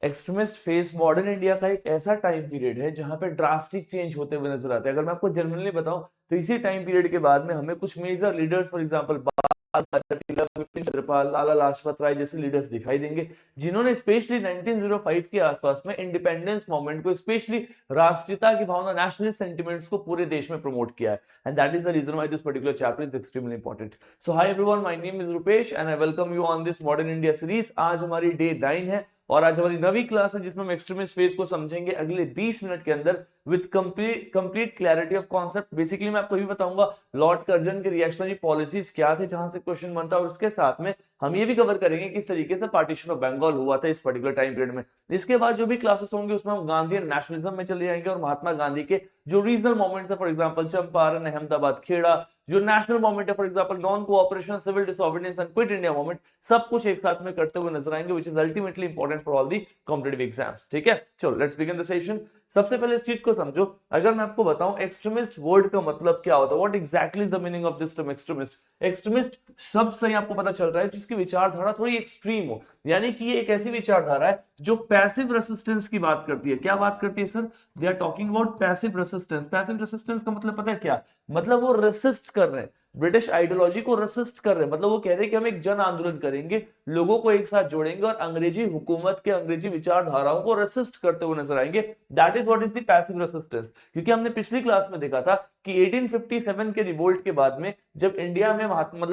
Extremist phase modern India का एक ऐसा टाइम पीरियड है जहां पे ड्रास्टिक चेंज होते हुए नजर आते हैं। अगर मैं आपको जनरली बताऊं तो इसी टाइम पीरियड के बाद में हमें कुछ major leaders, for example Bipin Chandrapal, Lala Lajpat Rai जैसे लीडर्स दिखाई देंगे, जिन्होंने स्पेशली 1905 के आसपास में इंडिपेंडेंस मूवमेंट को, स्पेशली राष्ट्रीयता की भावना, नेशनलिस्ट सेंटिमेंट्स को पूरे देश में प्रमोट किया है। And that is the reason why this particular chapter is extremely important. So hi everyone, my name is Rupesh and I welcome you on this modern India series. आज हमारी डे 9 है और आज हमारी नवी क्लास है जिसमें हम एक्सट्रीमिस्ट फेज को समझेंगे अगले 20 मिनट के अंदर with complete clarity of concept. Basically मैं आपको ये बताऊंगा लॉर्ड कर्जन के रिएक्शनरी पॉलिसीज क्या थे जहां से क्वेश्चन बनता है, और उसके साथ में हम ये भी कवर करेंगे किस तरीके से पार्टीशन ऑफ बंगाल हुआ था इस पर्टिकुलर टाइम पीरियड में। इसके बाद जो भी क्लासेस होंगे उसमें हम गांधी नेशनलिज्म में चले जाएंगे और महात्मा गांधी के जो रीजनल मोमेंट्स है, फॉर एग्जांपल चंपारण, अहमदाबाद, खेड़ा, जो नेशनल मूवमेंट है, for example non cooperation, civil disobedience and quit India movement, सब कुछ एक साथ में करते हुए नजर आएंगे, which is ultimately important for all the competitive exams. ठीक है, चलो लेट्स बिगिन द सेशन। सबसे पहले इस चीज को समझो, अगर मैं आपको बताऊं एक्सट्रीमिस्ट वर्ड का मतलब क्या होता है, what exactly is the meaning of this term extremist. Extremist शब्द से ही आपको पता चल रहा है जिसकी विचारधारा थोड़ी एक्सट्रीम हो, यानी कि ये एक ऐसी विचारधारा है जो पैसिव रेसिस्टेंस की बात करती है। क्या बात करती है sir? They are talking about passive resistance. Passive resistance का मतलब पता है क्या? मतलब वो रेसिस्ट कर रहे हैं, ब्रिटिश आइडियोलॉजी को रेसिस्ट कर रहे हैं। मतलब वो कह रहे हैं कि हम एक जन आंदोलन करेंगे, लोगों को एक साथ जोड़ेंगे और अंग्रेजी हुकूमत के अंग्रेजी विचारधाराओं को रेसिस्ट करते हुए नजर आएंगे। That is what is the passive resistance. क्योंकि हमने पिछली क्लास में देखा था कि 1857 के रिवोल्ट के बाद में जब इंडिया में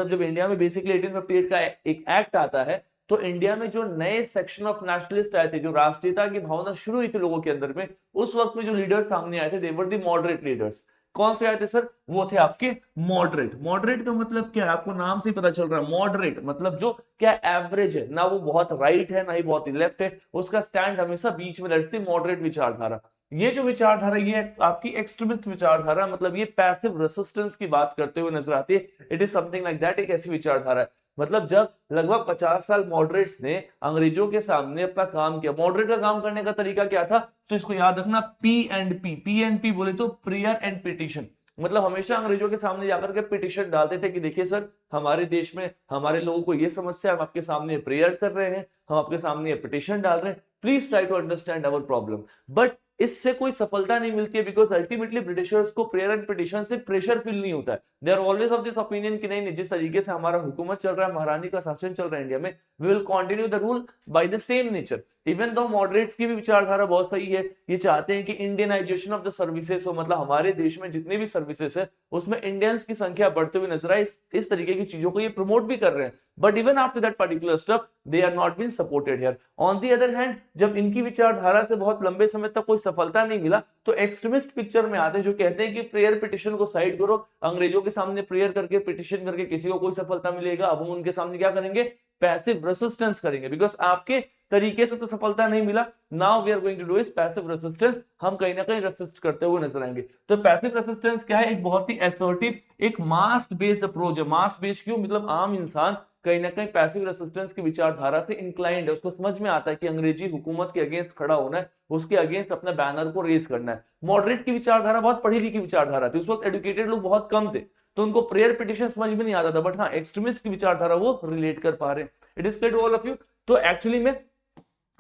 जब इंडिया में बेसिकली 1858 का एक एक्ट आता है, तो इंडिया में जो नए सेक्शन ऑफ नेशनलिस्ट आए थे, जो राष्ट्रीयता की भावना शुरू हुई थी लोगों के अंदर में, उस वक्त में जो लीडर्स सामने आए थे दे वर द मॉडरेट लीडर्स। कौन से आए थे सर? वो थे आपके मॉडरेट। मॉडरेट का मतलब क्या है? आपको नाम से ही पता चल रहा है। मॉडरेट मतलब जो क्या एवरेज है, ना वो बहुत राइट है ना ही बहुत लेफ्ट है, उसका स्टैंड हमेशा बीच में रहती है, मॉडरेट विचारधारा। ये जो विचारधारा ये आपकी एक्सट्रीमिस्ट विचारधारा, मतलब ये पैसिव रेसिस्टेंस की बात करते हुए नजर आती है। It is something like that. एक ऐसी विचारधारा है, मतलब जब लगभग 50 साल मॉडरेट्स ने अंग्रेजों के सामने अपना काम किया। मॉडरेट का काम करने का तरीका क्या था? तो इसको याद रखना, पी एंड पी बोले तो प्रेयर एंड पिटिशन। मतलब हमेशा अंग्रेजों के सामने जाकर के पिटिशन डालते थे कि देखिए सर, हमारे देश में हमारे लोगों को ये समस्या, हम आपके सामने प्रेयर कर रहे हैं, हम आपके सामने पिटिशन डाल रहे हैं, please try to understand our problem. But इससे कोई सफलता नहीं मिलती है, बिकॉज अल्टीमेटली ब्रिटिशर्स को प्रेयर एंड पिटिशन से प्रेशर फील नहीं होता है। They are always of this opinion कि नहीं, जिस तरीके से हमारा हुकूमत चल रहा है, महारानी का शासन चल रहा है इंडिया में, we will continue the rule by the same nature. Even though moderates की भी विचारधारा बहुत सही है, ये चाहते हैं कि इंडियनाइजेशन ऑफ द सर्विसेज हो, मतलब हमारे देश में जितने भी सर्विसेज है उसमें इंडियंस की संख्या बढ़ते हुए नजर आए। इस तरीके की चीजों को ये प्रमोट भी कर रहे हैं। But even after that particular stuff they are not been supported here. On the other hand, जब इनकी विचारधारा से बहुत लंबे समय तक कोई सफलता नहीं मिला, तो एक्सट्रीमिस्ट पिक्चर में आते हैं जो कहते हैं कि प्रेयर पिटिशन को साइड करो, अंग्रेजों के सामने प्रेयर करके पिटिशन करके किसी को कोई सफलता मिलेगा, अब हम उनके सामने क्या करेंगे? पैसिव रेसिस्टेंस करेंगे, बिकॉज आपके तरीके से तो सफलता नहीं मिला। Now we are going to do is passive resistance. हम कहीं ना कहीं रेसिस्ट करते हुए नजर आएंगे। तो पैसिव रेसिस्टेंस क्या है? एक बहुत ही असर्टिव, एक मास बेस्ड अप्रोच है। मास बेस्ड क्यों? मतलब आम इंसान कहीं ना कहीं पैसिव रेसिस्टेंस की विचारधारा से इंक्लाइंड है, उसको समझ में आता है कि अंग्रेजी हुकूमत के अगेंस्ट खड़ा होना है, उसके अगेंस्ट अपने बैनर को रेज करना है। मॉडरेट की विचारधारा बहुत पढ़ी लिखी विचारधारा थी, उस वक्त एजुकेटेड लोग बहुत कम थे, तो उनको प्रेयर पिटिशन समझ में नहीं आता था। बट हाँ, एक्सट्रीमिस्ट की विचारधारा वो रिलेट कर पा रहे हैं। It is clear to all of you. तो एक्चुअली में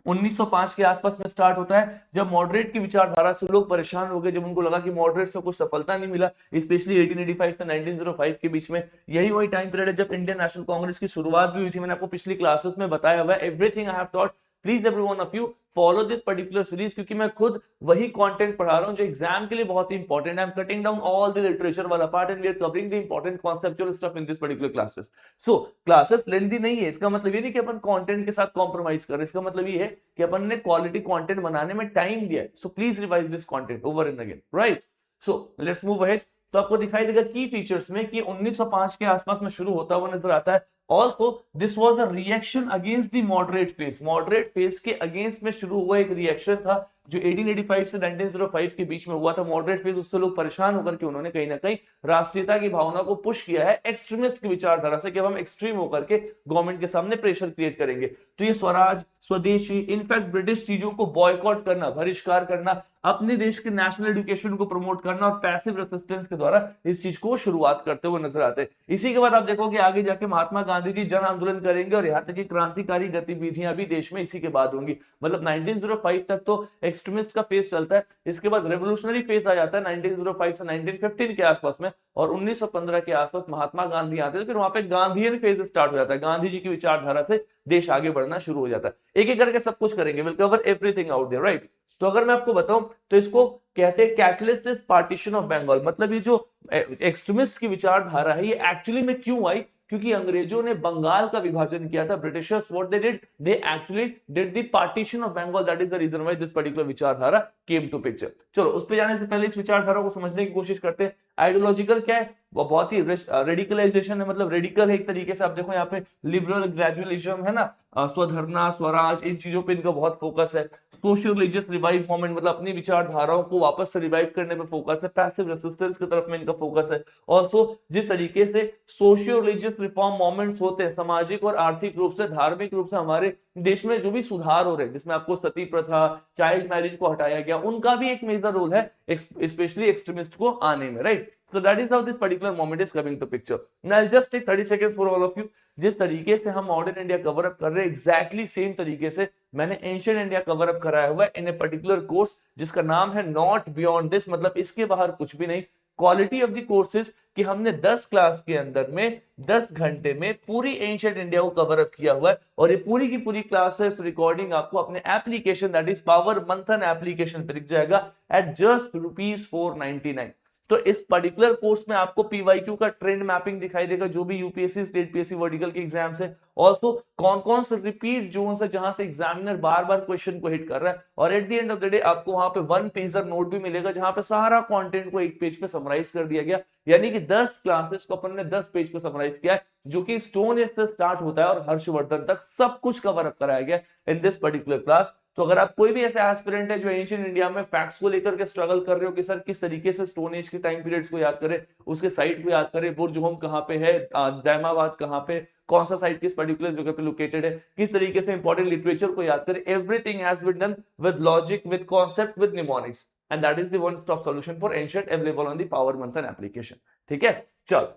1905 के आसपास में स्टार्ट होता है, जब मॉडरेट की विचारधारा से लोग परेशान हो गए, जब उनको लगा कि मॉडरेट से कुछ सफलता नहीं मिला, स्पेशली 1885 से 1905 के बीच में। यही वही टाइम पीरियड है जब इंडियन नेशनल कांग्रेस की शुरुआत भी हुई थी। मैंने आपको पिछली क्लासेस में बताया हुआ है, everything I have taught. Please every one of you follow this particular series, क्योंकि मैं खुद वही कंटेंट पढ़ा रहा हूं जो एग्जाम के लिए बहुत ही इंपॉर्टेंट है। I am cutting down all the literature वाला part and we are covering the important conceptual stuff in this particular classes. So classes lengthy नहीं है, इसका मतलब ये नहीं कि अपन कंटेंट के साथ कॉम्प्रोमाइज कर रहे हैं, इसका मतलब ये है कि अपन ने क्वालिटी कंटेंट बनाने में टाइम दिया है। So please revise this content over and again, right? So let's move ahead. तो आपको दिखाई देगा की फीचर्स में कि 1905 के आसपास में शुरू होता हुआ नजर आता है। Also, this was a reaction against the moderate phase. Moderate phase के अगेंस्ट में शुरू हुआ एक रिएक्शन था जो 1885 से 1905 के बीच में हुआ था मॉडरेट फेज, उससे लोग परेशान होकर के उन्होंने कहीं ना कहीं राष्ट्रीयता की भावना को पुश किया है एक्सट्रीमिस्ट की विचारधारा से कि अब हम एक्सट्रीम होकर के गवर्नमेंट के सामने प्रेशर क्रिएट करेंगे। तो ये स्वराज, स्वदेशी, इनफैक्ट ब्रिटिश चीजों को बॉयकॉट करना, बहिष्कार करना, अपने देश के नेशनल एजुकेशन को प्रमोट करना और पैसिव रेसिस्टेंस के द्वारा इस चीज को शुरुआत करते हुए नजर आते हैं। इसी के बाद आप देखोगे आगे जाके महात्मा गांधी जी जन आंदोलन करेंगे और यहाँ तक कि क्रांतिकारी गतिविधियां भी देश में इसी के बाद होंगी। मतलब 1905 तक तो एक्सट्रीमिस्ट का फेज चलता है, इसके बाद रेवोल्यूशनरी फेज आ जाता है 1905 से 1915 के आसपास में, और 1915 के आसपास महात्मा गांधी आते हैं, फिर वहां पे गांधीयन फेज स्टार्ट हो जाता है, गांधी जी की विचारधारा से देश आगे बढ़ना शुरू हो जाता है। एक एक करके सब कुछ करेंगे, will cover everything out there, right. तो अगर मैं आपको बताऊं तो इसको कहते हैं catalyst is partition of Bengal. मतलब ये जो एक्सट्रीमिस्ट की विचारधारा है ये एक्चुअली में क्यों आई, क्योंकि अंग्रेजों ने बंगाल का विभाजन किया था। Britishers what they did, they actually did the partition of Bengal, that is the reason why this particular विचारधारा केम टू पिक्चर। चलो उस पे जाने से पहले इस विचारधारा को समझने की कोशिश करते हैं। आइडियोलॉजिकल क्या है, वो बहुत ही रेडिकलाइजेशन है, मतलब रेडिकल है एक तरीके से। आप देखो यहाँ पे लिबरल ग्रेजुअलिज्म है ना, स्वधर्ना, स्वराज, इन चीजों पे इनका बहुत फोकस है। सोशियो रिलीजियस रिवाइव मूवमेंट, मतलब अपनी विचारधाराओं को वापस से रिवाइव करने पे फोकस है। पैसिव रेसिस्टेंस की तरफ में इनका फोकस है। ऑल्सो जिस तरीके से सोशियो रिलीजियस रिफॉर्म मूवमेंट्स होते हैं, सामाजिक और आर्थिक रूप से, धार्मिक रूप से हमारे देश में जो भी सुधार हो रहे हैं, जिसमें आपको सती प्रथा, चाइल्ड मैरिज को हटाया गया, उनका भी एक मेजर रोल है स्पेशली एक्सट्रीमिस्ट को आने में, right. So that is how this particular moment is coming to picture. Now I'll just take 30 seconds for all of you. जिस तरीके से हम मॉडर्न इंडिया कवर अप कर रहे हैं एग्जैक्टली सेम तरीके से मैंने एंशिएंट इंडिया कवर अप कराया हुआ है इन ए पर्टिकुलर कोर्स जिसका नाम है नॉट बियॉन्ड दिस, मतलब इसके बाहर कुछ भी नहीं। क्वालिटी ऑफ द कोर्सेज कि हमने 10 क्लास के अंदर में 10 घंटे में पूरी एंशिएंट इंडिया को कवर अप किया हुआ है, और ये पूरी की पूरी क्लासेस रिकॉर्डिंग आपको अपने application that is power Manthan application पर दिख जाएगा एट जस्ट ₹499। तो इस पर्टिकुलर कोर्स में आपको पीवाईक्यू का ट्रेंड मैपिंग दिखाई देगा, जो भी यूपीएससी, स्टेट पीएससी वर्टिकल के एग्जाम्स है। ऑल्सो कौन कौन से रिपीट जोन है जहां से एग्जामिनर बार बार क्वेश्चन को हिट कर रहा है, और at the end of the day आपको वहां पे 1 पेजर नोट भी मिलेगा जहां पे सारा कंटेंट को एक पेज पे समराइज कर दिया गया। यानी कि 10 क्लासेस को अपन ने 10 पेज पे समराइज किया है, जो कि स्टोन एज से स्टार्ट होता है और हर्षवर्धन तक सब कुछ कवर अप कराया गया इन दिस पर्टिकुलर क्लास। तो अगर आप कोई भी ऐसे एस्पिरेंट है जो एंशिएंट इंडिया में फैक्ट्स को लेकर के स्ट्रगल कर रहे हो कि सर किस तरीके से स्टोन एज के टाइम पीरियड्स को याद करें, उसके साइट को याद करें, बुर्ज कहां पे है, दैमाबाद कहां पे, कौन सा साइट किस पर्टिकुलर जगह पे लोकेटेड है, किस तरीके से इंपॉर्टेंट लिटरेचर को याद करें, everything has been done with logic, with concept, with mnemonics, and that is the one stop solution for ancient available on the Power Manthan application. ठीक है, चल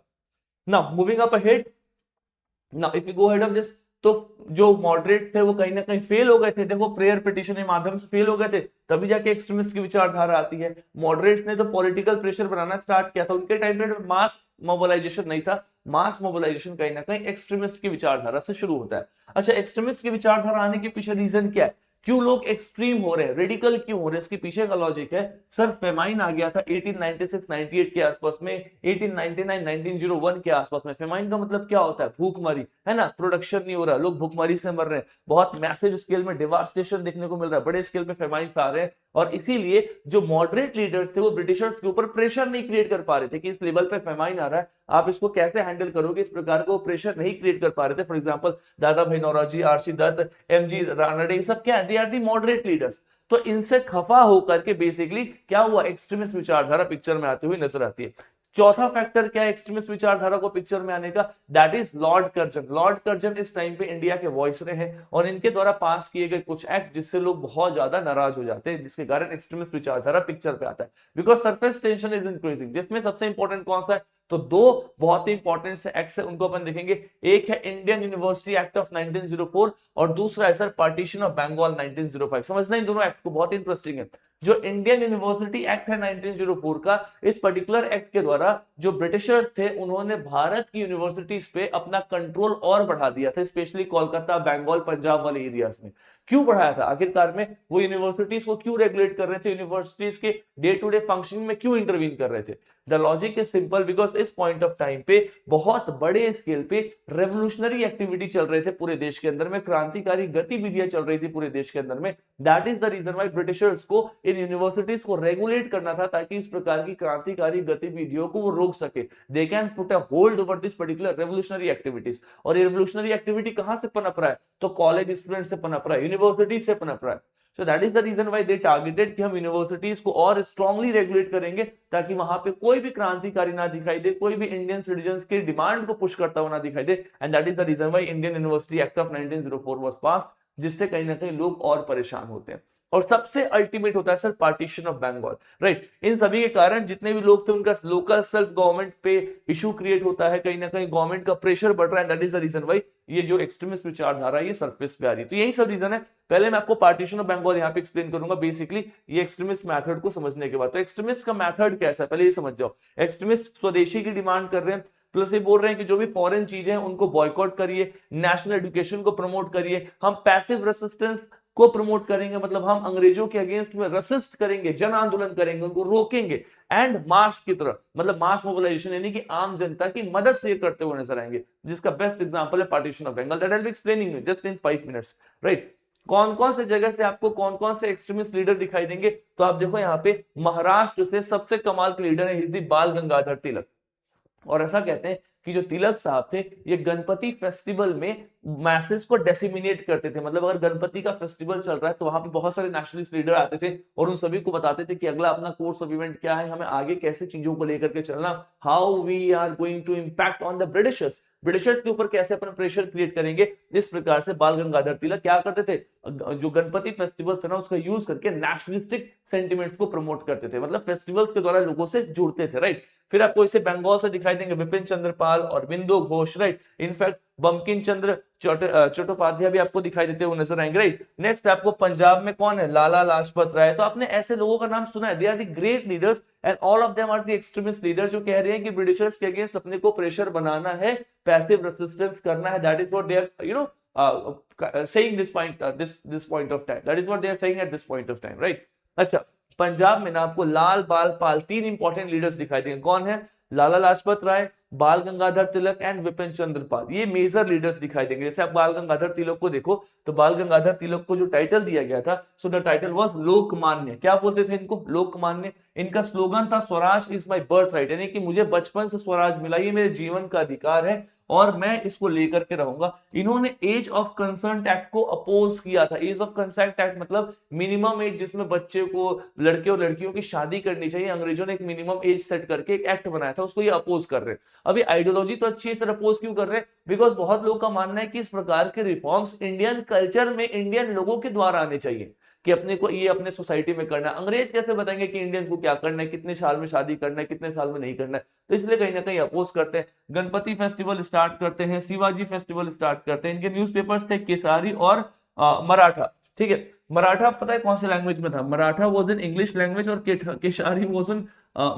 now moving up ahead. Now if you go ahead of this, तो जो moderate थे वो कहीं ना कहीं फेल हो गए थे। देखो प्रेयर पिटिशन के माध्यम से फेल हो गए थे, तभी जाके एक्सट्रीमिस्ट की विचारधारा आती है। मॉडरेट्स ने तो पॉलिटिकल प्रेशर बनाना स्टार्ट किया था, उनके टाइम पे मास मोबिलाइजेशन नहीं था। मास मोबिलाइजेशन कहीं ना कहीं एक्सट्रीमिस्ट की विचारधारा से शुरू होता है। अच्छा, एक्सट्रीमिस्ट की विचारधारा आने के पीछे रीजन क्या है, क्यों लोग एक्सट्रीम हो रहे हैं, रेडिकल क्यों हो रहे हैं, इसके पीछे का लॉजिक है। सर फेमाइन आ गया था 1896-98 के आसपास में, 1899-1901 के आसपास में। फेमाइन का मतलब क्या होता है, भूखमरी, है ना, प्रोडक्शन नहीं हो रहा, लोग भूखमरी से मर रहे हैं, बहुत मैसिव स्केल में डिवास्टेशन देखने को मिल रहा है, बड़े स्केल पे फेमाइन आ रहे हैं। और इसीलिए जो मॉडरेट लीडर्स थे वो ब्रिटिशर्स के ऊपर प्रेशर नहीं क्रिएट कर पा रहे थे कि इस लेवल पे फेमाइन आ रहा है, आप इसको कैसे हैंडल करोगे, इस प्रकार का वो प्रेशर नहीं क्रिएट कर पा रहे थे। For example Dadabhai Naoroji, RC Dutt, MG Ranade, सब क्या है, they are the moderate leaders. तो इनसे खफा होकर के बेसिकली क्या हुआ, एक्सट्रीमिस्ट विचारधारा पिक्चर में आती हुई नजर आती है। चौथा फैक्टर क्या है एक्सट्रीमिस्ट विचारधारा को पिक्चर में आने का, that is Lord Curzon. Lord Curzon इस टाइम पे इंडिया के वॉइसरे हैं और इनके द्वारा पास किए गए कुछ एक्ट जिससे लोग बहुत ज्यादा नाराज हो जाते हैं, जिसके कारण एक्सट्रीमिस्ट विचारधारा पिक्चर पे आता है। Because surface tension is increasing, जिसमें सबसे इंपॉर्टेंट कौन सा है, तो दो बहुत ही इंपॉर्टेंट से एक्ट्स है, उनको अपन देखेंगे। एक है इंडियन यूनिवर्सिटी एक्ट ऑफ 1904 और दूसरा है सर पार्टीशन ऑफ बंगाल 1905। समझना इन दोनों एक्ट को, बहुत इंटरेस्टिंग है। जो इंडियन यूनिवर्सिटी एक्ट है 1904 का, इस पर्टिकुलर एक्ट के द्वारा जो ब्रिटिशर्स थे उन्होंने भारत की यूनिवर्सिटीज पे अपना कंट्रोल और बढ़ा दिया था, स्पेशली कोलकाता, बंगाल, पंजाब वाले एरियाज में। क्यों बढ़ाया था आखिरकार में, वो यूनिवर्सिटीज को क्यों रेगुलेट कर रहे थे, यूनिवर्सिटीज के डे टू डे फंक्शनिंग में क्यों इंटरवीन कर रहे थे। The logic is simple, because इस पॉइंट ऑफ टाइम पे बहुत बड़े स्केल पे रेवोल्यूशनरी एक्टिविटी चल रहे थे पूरे देश के अंदर में, क्रांतिकारी गतिविधियां चल रही थी पूरे देश के अंदर में। That is the reason why Britishers को इन यूनिवर्सिटीज को रेगुलेट करना था, ताकि इस प्रकार की क्रांतिकारी गतिविधियों को वो रोक सके। They can put a hold over this particular revolutionary activities. और ये रेवोल्यूशनरी एक्टिविटी कहां से पनप रहा है, तो कॉलेज स्टूडेंट से पनप रहा है, यूनिवर्सिटी से पनप रहा है। So that is the reason why they targeted कि हम यूनिवर्सिटीज को और स्ट्रांगली रेगुलेट करेंगे ताकि वहां पे कोई भी क्रांतिकारी ना दिखाई दे, कोई भी इंडियन सिटीजन की डिमांड को पुश करता हुआ ना दिखाई दे। And that is the reason why Indian University Act of 1904 was pass, जिससे कहीं ना कहीं लोग और परेशान होते हैं। और सबसे अल्टीमेट होता है sir partition of Bengal, right. इन सभी के कारण जितने भी लोग थे उनका लोकल सेल्फ गवर्नमेंट पे इशू क्रिएट होता है, कहीं ना कहीं गवर्नमेंट का प्रेशर बढ़ रहा है। That is the reason why ये जो एक्सट्रीमिस्ट विचारधारा ये सरफेस पे आ रही है। तो यही सब रीजन है। पहले मैं आपको पार्टीशन ऑफ बंगाल यहाँ पे एक्सप्लेन करूंगा बेसिकली ये एक्सट्रीमिस्ट मेथड को समझने के बाद। तो एक्सट्रीमिस्ट का मेथड कैसा है पहले ये समझ जाओ। एक्सट्रीमिस्ट स्वदेशी की डिमांड कर रहे हैं, प्लस ये बोल रहे हैं कि जो भी फॉरेन चीजें हैं उनको बॉयकॉट करिए, नेशनल एजुकेशन को प्रमोट करिए, हम पैसिव रेसिस्टेंस को प्रमोट करेंगे, मतलब हम अंग्रेजों के अगेंस्ट में रेसिस्ट करेंगे, जन आंदोलन करेंगे, उनको रोकेंगे। एंड मास की तरह मतलब मास मोबिलाइजेशन यानी कि आम जनता की मदद से करते हुए नजर आएंगे, जिसका बेस्ट एग्जांपल है partition of Bengal. That I will be explaining just in 5 minutes, right. कौन कौन से जगह से आपको कौन कौन से एक्सट्रीमिस्ट लीडर दिखाई देंगे, तो आप देखो यहाँ पे महाराष्ट्र से सबसे कमाल के लीडर है हिज द बाल गंगाधर तिलक। और ऐसा कहते हैं कि जो तिलक साहब थे ये गणपति फेस्टिवल में मैसेज को डेसिमिनेट करते थे। मतलब अगर गणपति का फेस्टिवल चल रहा है तो वहां पे बहुत सारे नेशनलिस्ट लीडर आते थे और उन सभी को बताते थे कि अगला अपना कोर्स ऑफ इवेंट क्या है, हमें आगे कैसे चीजों को लेकर के चलना, how we are going to impact on the Britishers, Britishers के ऊपर कैसे अपना प्रेशर क्रिएट करेंगे। इस प्रकार से बाल गंगाधर तिलक क्या करते थे, जो गणपति फेस्टिवल था ना उसका यूज करके नेशनलिस्टिक सेंटिमेंट्स को प्रमोट करते थे, मतलब फेस्टिवल्स के द्वारा लोगों से जुड़ते थे, राइट। फिर आपको इसे बंगाल से दिखाई देंगे विपिन चंद्र पाल और बिंदु घोष, राइट। इनफैक्ट बंकिम चंद्र चट्टोपाध्याय भी आपको दिखाई देते हुए नजर आएंगे, राइट। नेक्स्ट आपको पंजाब में कौन है, लाला लाजपत राय। तो आपने ऐसे लोगों का नाम सुना है, they are the great leaders and all of them are the extremist leader, जो कह रहे हैं कि ब्रिटिशर्स के अगेंस्ट अपने को प्रेशर बनाना है, पैसिव रेसिस्टेंस करना है। That is what they are you know saying this point of time, that is what they are saying at this point of time, right। अच्छा, पंजाब में ना आपको लाल बाल पाल तीन इंपॉर्टेंट लीडर्स दिखाई देंगे। कौन है, लाला लाजपत राय, बाल गंगाधर तिलक एंड विपिन चंद्र पाल, ये मेजर लीडर्स दिखाई देंगे। जैसे आप बाल गंगाधर तिलक को देखो तो बाल गंगाधर तिलक को जो टाइटल दिया गया था, so the title was Lokmanya. क्या बोलते थे इनको, लोकमान्य। इनका स्लोगन था Swaraj is my birth right, यानी कि मुझे बचपन से स्वराज मिला, ये मेरे जीवन का अधिकार है और मैं इसको लेकर के रहूंगा। इन्होंने एज ऑफ कंसेंट एक्ट को अपोज किया था। एज ऑफ कंसेंट एक्ट मतलब मिनिमम एज जिसमें बच्चे को, लड़के और लड़कियों की शादी करनी चाहिए, अंग्रेजों ने एक मिनिमम एज सेट करके एक एक्ट बनाया था, उसको ये अपोज कर रहे हैं। अभी आइडियोलॉजी तो अच्छी है, सर अपोज क्यों कर रहे हैं, बिकॉज बहुत लोगों का मानना है कि इस प्रकार के रिफॉर्म्स इंडियन कल्चर में इंडियन लोगों के द्वारा आने चाहिए, कि अपने को ये अपने सोसाइटी में करना है। अंग्रेज कैसे बताएंगे कि इंडियंस को क्या करना है, कितने साल में शादी करना है, कितने साल में नहीं करना है। तो इसलिए कहीं ना कहीं अपोज करते हैं। गणपति फेस्टिवल स्टार्ट करते हैं, शिवाजी फेस्टिवल स्टार्ट करते हैं। इनके न्यूज़पेपर्स थे केसारी और मराठा, ठीक है। मराठा पता है कौन से लैंग्वेज में था, Maratha was in English language और केशारी वाज इन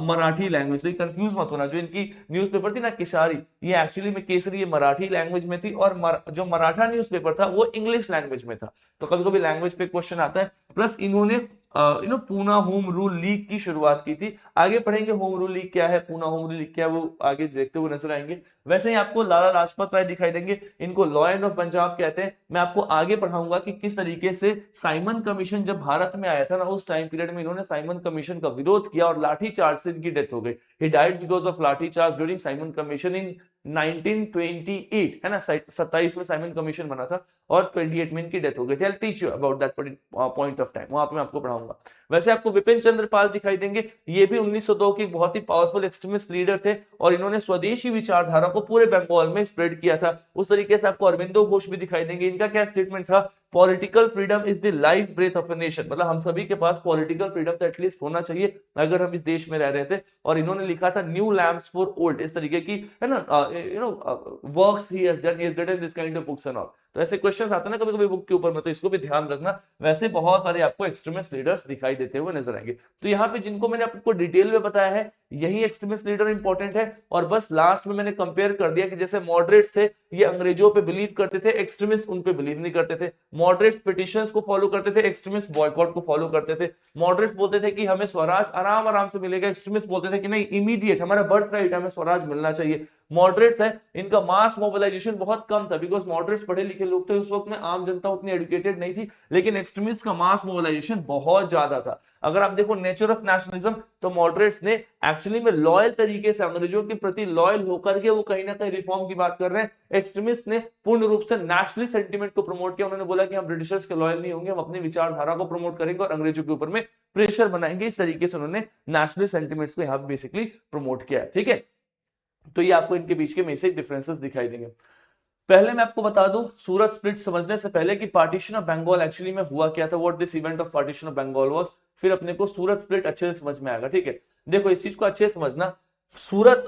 मराठी लैंग्वेज। तो कंफ्यूज मत होना, जो इनकी न्यूज़पेपर थी ना केसारी, ये एक्चुअली में केसरी ये मराठी लैंग्वेज में थी और जो मराठा न्यूज़पेपर था वो इंग्लिश लैंग्वेज में था। तो कभी कभी लैंग्वेज पे क्वेश्चन आता है। प्लस इन्होंने पूना होम रूल लीग की शुरुआत की थी। आगे पढ़ेंगे होम रूल लीग क्या है, पूना होम रूल लीग क्या है, वो आगे देखते हुए नजर आएंगे। वैसे ही आपको लाला लाजपत राय दिखाई देंगे, इनको लॉ एंड ऑफ पंजाब कहते हैं। मैं आपको आगे पढ़ाऊंगा कि किस तरीके से साइमन कमीशन जब भारत में आया था ना, उस टाइम पीरियड में इन्होंने साइमन कमीशन का विरोध किया और लाठीचार्ज से इनकी डेथ हो गई। He died because of lathi charge during Simon commission in 1928, है ना, 27 में साइमन कमीशन बना था और 28 में इनकी डेथ हो गई थी। I will teach you about that point of time, वहां पे मैं आपको पढ़ाऊंगा। वैसे आपको विपिन चंद्र पाल दिखाई देंगे, ये भी 1902 के बहुत ही पावरफुल एक्सट्रीमिस्ट लीडर थे और इन्होंने स्वदेशी विचारधारा को पूरे बंगाल में स्प्रेड किया था। उस तरीके से आपको अरविंदो घोष भी दिखाई देंगे। इनका क्या स्टेटमेंट था, political freedom is the life breath of a nation, मतलब हम सभी के पास पॉलिटिकल फ्रीडम तो एटलीस्ट होना चाहिए अगर हम इस देश में रह रहे थे। और इन्होंने लिखा था न्यू लैम्प्स फॉर ओल्ड, इस तरीके की, है ना, works he has done, he has written this kind of books and all. तो ऐसे क्वेश्चंस आते हैं ना कभी कभी बुक के ऊपर में, तो इसको भी ध्यान रखना। वैसे बहुत सारे आपको एक्सट्रीमिस्ट लीडर्स दिखाई देते हुए नजर आएंगे। तो यहाँ पे जिनको मैंने आपको डिटेल में बताया है, यही एक्सट्रीमिस्ट लीडर इंपॉर्टेंट है। और बस लास्ट में मैंने कंपेयर कर दिया कि जैसे मॉडरेट्स थे ये अंग्रेजों पे बिलीव करते थे, एक्सट्रीमिस्ट उन पे बिलीव नहीं करते थे। मॉडरेट्स पिटिशंस को फॉलो करते थे, एक्सट्रीमिस्ट बॉयकॉट को फॉलो करते थे। मॉडरेट्स बोलते थे कि हमें स्वराज आराम आराम से मिलेगा, एक्सट्रीमिस्ट बोलते थे कि नहीं, इमीडिएट हमारा बर्थ राइट, हमें स्वराज मिलना चाहिए। मॉडरेट्स है, इनका मास मोबिलाइजेशन बहुत कम था, बिकॉज मॉडरेट्स पढ़े लिखे लोग थे उस वक्त में, आम जनता उतनी एजुकेटेड नहीं थी, लेकिन एक्सट्रीमिस्ट का मास मोबिलाइजेशन बहुत ज्यादा था। अगर आप देखो नेचर ऑफ नेशनलिज्म, तो मॉडरेट्स ने एक्चुअली में लॉयल तरीके से अंग्रेजों के प्रति लॉयल होकर के वो कहीं ना कहीं रिफॉर्म की बात कर रहे हैं। एक्सट्रीमिस्ट ने पूर्ण रूप से नेशनलिस्ट सेंटीमेंट को प्रमोट किया, उन्होंने बोला कि हम ब्रिटिशर्स के लॉयल नहीं होंगे, हम अपनी विचारधारा को प्रमोट करेंगे और अंग्रेजों के ऊपर में प्रेशर बनाएंगे। इस तरीके से उन्होंने नेशनलिस्ट सेंटीमेंट्स को यहाँ बेसिकली प्रमोट किया है, ठीक है। तो ये आपको इनके बीच के बेसिक डिफरेंसेस दिखाई देंगे। पहले मैं आपको बता दूं सूरत स्प्लिट समझने से पहले कि पार्टीशन ऑफ बंगाल एक्चुअली में हुआ क्या था, what this event of partition of Bengal was, फिर अपने को सूरत स्प्लिट अच्छे से समझ में आएगा, ठीक है। देखो इस चीज को अच्छे से समझना, सूरत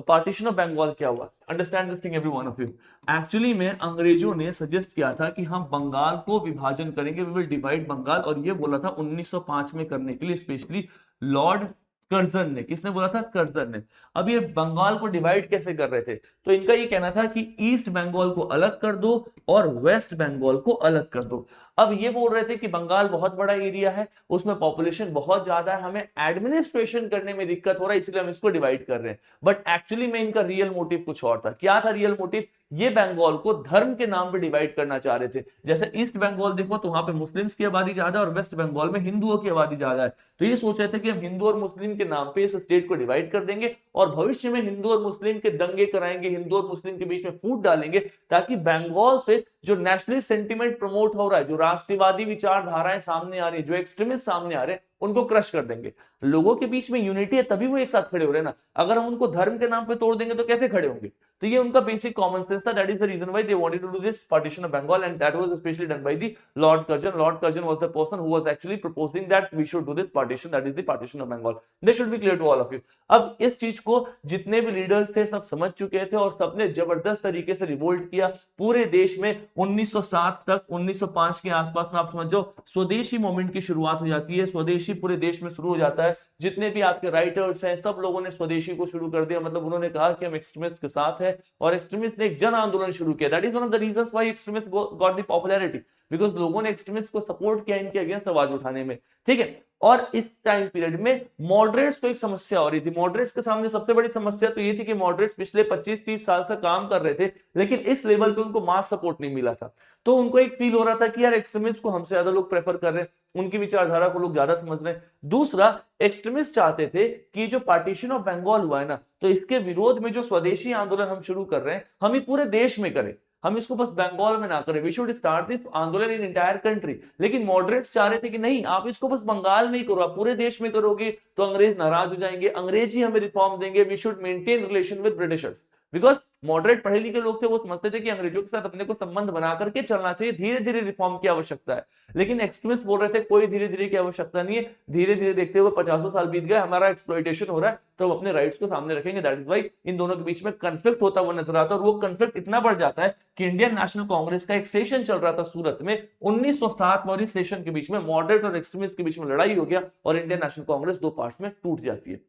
पार्टीशन ऑफ बंगाल क्या हुआ, understand this thing every one of you. Actually में अंग्रेजों ने सजेस्ट किया था कि हम बंगाल को विभाजन करेंगे, वी विल डिवाइड बंगाल, और ये बोला था 1905 में करने के लिए, स्पेशली लॉर्ड कर्जन ने। किसने बोला था? कर्जन ने। अब ये बंगाल को डिवाइड कैसे कर रहे थे? तो इनका ये कहना था कि ईस्ट बंगाल को अलग कर दो और वेस्ट बंगाल को अलग कर दो। अब ये बोल रहे थे कि बंगाल बहुत बड़ा एरिया है, उसमें पॉपुलेशन बहुत ज्यादा है, हमें एडमिनिस्ट्रेशन करने में दिक्कत हो रहा है, इसलिए हम इसको डिवाइड कर रहे हैं। बट एक्चुअली में इनका रियल मोटिव कुछ और था। क्या था रियल मोटिव? ये बंगाल को धर्म के नाम पे डिवाइड करना चाह रहे थे। जैसे ईस्ट बंगाल देखो तो वहां पे मुस्लिम्स की आबादी ज्यादा है और वेस्ट बंगाल में हिंदुओं की आबादी ज्यादा है। तो ये सोच रहे थे कि हम हिंदू और मुस्लिम के नाम पे इस स्टेट को डिवाइड कर देंगे और भविष्य में हिंदू और मुस्लिम के दंगे कराएंगे, हिंदू और मुस्लिम के बीच में फूट डालेंगे, ताकि बंगाल से जो नेशनलिस्ट सेंटीमेंट प्रमोट हो रहा है, जो राष्ट्रवादी विचारधाराएं सामने आ रही है, जो एक्सट्रीमिस्ट सामने आ रहे हैं, उनको क्रश कर देंगे। लोगों के बीच में यूनिटी है तभी वो एक साथ खड़े हो रहे हैं ना, अगर हम उनको धर्म के नाम पे तोड़ देंगे तो कैसे खड़े होंगे? तो ये उनका बेसिक कॉमन सेंस था। That is the reason why they wanted to do this partition of Bengal, and that was specially done by the Lord Curzon. Lord Curzon was the person who was actually proposing that we should do this partition, that is the partition of Bengal. This should be clear to all of you. अब इस चीज को जितने भी leaders थे सब समझ चुके थे और सबने जबरदस्त तरीके से रिवोल्ट किया पूरे देश में। 1907 तक 1905 के आसपास में आप समझो स्वदेशी मूवमेंट की शुरुआत हो जाती है, स्वदेशी पूरे देश में शुरू हो जाता है। जितने भी आपके राइटर्स हैं सब लोगों ने स्वदेशी को शुरू कर दिया, मतलब उन्होंने कहा कि हम एक्सट्रीमिस्ट के साथ हैं, और एक्सट्रीमिस्ट ने एक जन आंदोलन शुरू किया। That is one of the reasons why extremist got the popularity, because लोगों ने एक्सट्रीमिस्ट को सपोर्ट किया इनके अगेंस्ट आवाज उठाने में, ठीक है। और इस टाइम पीरियड में मॉडरेट्स को एक समस्या हो रही थी। मॉडरेट्स के सामने सबसे बड़ी समस्या तो ये थी कि मॉडरेट्स पिछले 25-30 साल से काम कर रहे थे, लेकिन इस लेवल पे उनको मास सपोर्ट नहीं मिला था। तो उनको एक फील हो रहा था कि यार एक्सट्रीमिस्ट को हमसे ज्यादा लोग प्रेफर कर रहे हैं, उनकी विचारधारा को लोग ज्यादा समझ रहे हैं। दूसरा, एक्सट्रीमिस्ट चाहते थे कि जो पार्टीशन ऑफ बंगाल हुआ है ना, तो इसके विरोध में जो स्वदेशी आंदोलन हम शुरू कर रहे हैं, हम ही पूरे देश में करें, हम इसको बस बंगाल में ना करें। वी शुड स्टार्ट दिस आंदोलन इन एंटायर कंट्री। लेकिन मॉडरेट्स चाह रहे थे कि नहीं, आप इसको बस बंगाल में ही करो, आप पूरे देश में करोगे तो अंग्रेज नाराज हो जाएंगे, अंग्रेज ही हमें रिफॉर्म देंगे, we should maintain relation with Britishers. Because moderate पढ़े लिखे लोग थे, वो समझते थे कि अंग्रेजों के साथ अपने को संबंध बना करके चलना चाहिए, धीरे धीरे रिफॉर्म की आवश्यकता है। लेकिन एक्सट्रीमिस्ट बोल रहे थे कोई धीरे धीरे की आवश्यकता नहीं है, धीरे धीरे देखते हुए 50 साल बीत गए, हमारा एक्सप्लॉइटेशन हो रहा है, तो हम अपने राइट्स को सामने रखेंगे। दैट इज व्हाई इन दोनों के बीच में कंफ्लिक्ट होता हुआ नजर आता है, और वो कंफ्लिक्ट इतना बढ़ जाता है कि इंडियन नेशनल कांग्रेस का एक सेशन चल रहा था सूरत में 1907 में, और इस सेशन के बीच में मॉडरेट और एक्सट्रीमिस्ट के बीच में लड़ाई हो गया और इंडियन नेशनल कांग्रेस दो पार्ट्स में टूट जाती है।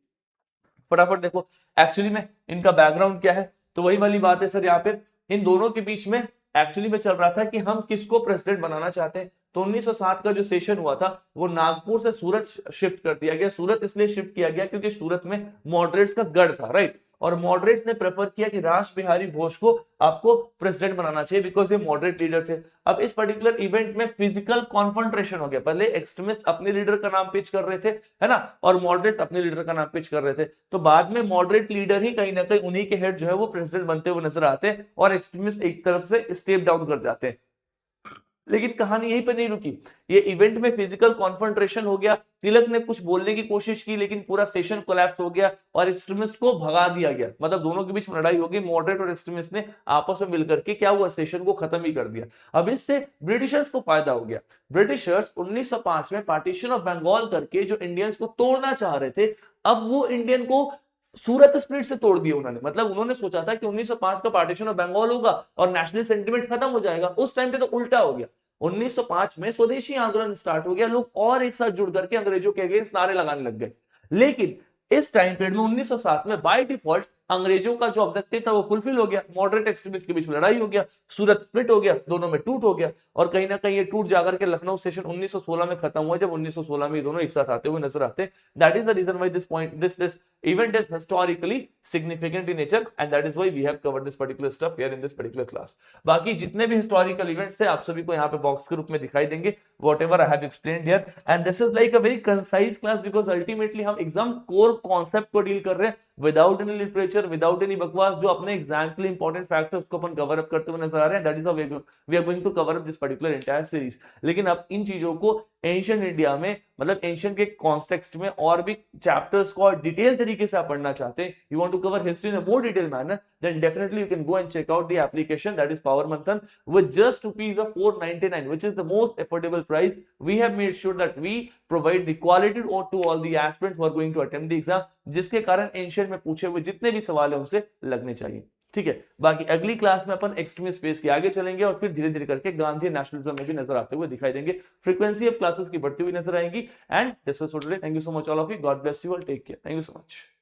फटाफट देखो एक्चुअली में इनका बैकग्राउंड क्या है। तो वही वाली बात है सर, यहाँ पे इन दोनों के बीच में एक्चुअली में चल रहा था कि हम किसको प्रेसिडेंट बनाना चाहते हैं। तो 1907 का जो सेशन हुआ था वो नागपुर से सूरत शिफ्ट कर दिया गया। सूरत इसलिए शिफ्ट किया गया क्योंकि सूरत में मॉडरेट्स का गढ़ था, राइट। और मॉडरेट्स ने प्रेफर किया कि रास बिहारी घोष को आपको प्रेसिडेंट बनाना चाहिए, बिकॉज ये मॉडरेट लीडर थे। अब इस पर्टिकुलर इवेंट में फिजिकल कॉन्फ्रंट्रेशन हो गया। पहले एक्सट्रीमिस्ट अपने लीडर का नाम पिच कर रहे थे, है ना, और मॉडरेट्स अपने लीडर का नाम पिच कर रहे थे। तो बाद में मॉडरेट लीडर ही कहीं ना कहीं उन्हीं के हेड जो है वो प्रेसिडेंट बनते हुए नजर आते हैं, और एक्सट्रीमिस्ट एक तरफ से स्टेप डाउन कर जाते हैं। लेकिन कहानी यहीं पे नहीं रुकी, ये इवेंट में फिजिकल कॉन्फ्रंट्रेशन हो गया, तिलक ने कुछ बोलने की कोशिश की लेकिन पूरा सेशन कोलैप्स हो गया और एक्सट्रीमिस्ट को भगा दिया गया। मतलब दोनों के बीच में लड़ाई हो गई, मॉडरेट और एक्सट्रीमिस्ट ने आपस में मिलकर के क्या हुआ, सेशन को खत्म ही कर दिया। अब इससे ब्रिटिशर्स को फायदा हो गया। ब्रिटिशर्स 1905 में पार्टीशन ऑफ बंगाल करके जो इंडियंस को तोड़ना चाह रहे थे, अब वो इंडियन को सूरत स्प्लिट से तोड़ दिया उन्होंने। मतलब उन्होंने सोचा था कि 1905 का पार्टीशन ऑफ बंगाल होगा और नेशनल सेंटिमेंट खत्म हो जाएगा, उस टाइम पे तो उल्टा हो गया। 1905 में स्वदेशी आंदोलन स्टार्ट हो गया, लोग और एक साथ जुड़ करके अंग्रेजों के अगेंस्ट नारे लगाने लग गए। लेकिन इस टाइम पीरियड में 1907 में बाय डिफॉल्ट अंग्रेजों का जो ऑब्जेक्टिव था वो फुलफिल हो गया, मॉडरेट एक्सट्रीमिस्ट के बीच में लड़ाई हो गया, सूरत स्प्लिट हो गया, दोनों में टूट हो गया, और कहीं ना कहीं ये टूट जाकर के लखनऊ सेशन 1916 में खत्म हुआ, जब 1916 में दोनों एक साथ आते हुए नजर आते हैं। That is the reason why this event is historically significant in nature and that is why we have covered this particular stuff here in this particular class. बाकी जितने भी historical events थे आप सभी को यहाँ पे बॉक्स के रूप में दिखाई देंगे, whatever I have explained here, and this is like a very concise class because ultimately हम एग्जाम कोर कॉन्सेप्ट को डील कर रहे हैं without any literature, without any बकवास, जो अपने एग्जाम के लिए इंपॉर्टेंट फैक्ट्स है उसको अपन कवर अप करते हुए नजर आ रहे हैं। That is we are going to cover up this particular entire series. लेकिन अब इन चीजों को एंशिएंट इंडिया में, मतलब एंशिएंट के कॉन्टेक्स्ट में और भी चैप्टर्स को और डिटेल तरीके से आप पढ़ना चाहते हैं, you want to cover history in a more detail manner, then definitely you can go and check out the application that is Power Manthan with just rupees of 499, which is the most affordable price. We have made sure that we provide the quality to all the aspirants who are going to attempt the exam, जिसके कारण ancient में पूछे हुए जितने भी सवाल है उनसे लगने चाहिए। ठीक है, बाकी अगली क्लास में अपन एक्सट्रीमिस्ट फेज के आगे चलेंगे और फिर धीरे धीरे करके गांधी नेशनलिज्म में भी नजर आते हुए दिखाई देंगे। फ्रीक्वेंसी ऑफ क्लासेस की बढ़ती हुई नजर आएंगी। And this is for today. Thank you so much all of you. God bless you all. Take care. Thank you so much.